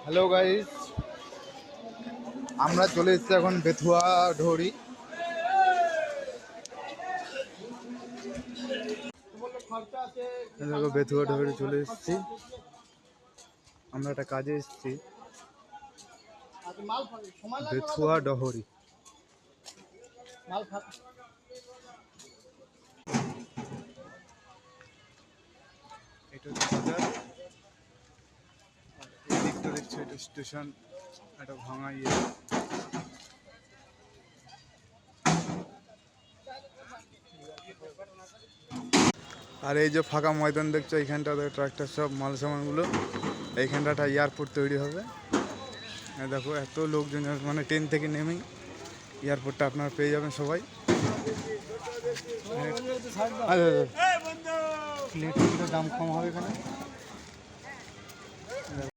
Hello guys, আমরা চলে এসেছি এখন বেথুয়া ঢোরি। দেখো বেথুয়া ঢোরি চলে এসেছি। আমরা একটা কাজে এসেছি বেথুয়া ডহরি। এটা হচ্ছে বাজার, এই দিকটা দেখছো এটা স্টেশন, একটা ভাঙা ইয়ে। আর এই যে ফাঁকা ময়দান দেখছো, এইখানটাতে ট্রাক্টর সব মাল সামানগুলো, এইখানটা একটা এয়ারপোর্ট তৈরি হবে। দেখো এত লোকজন, মানে ট্রেন থেকে নেমেই এয়ারপোর্টটা আপনারা পেয়ে যাবেন সবাই। দাম কম হবে এখানে।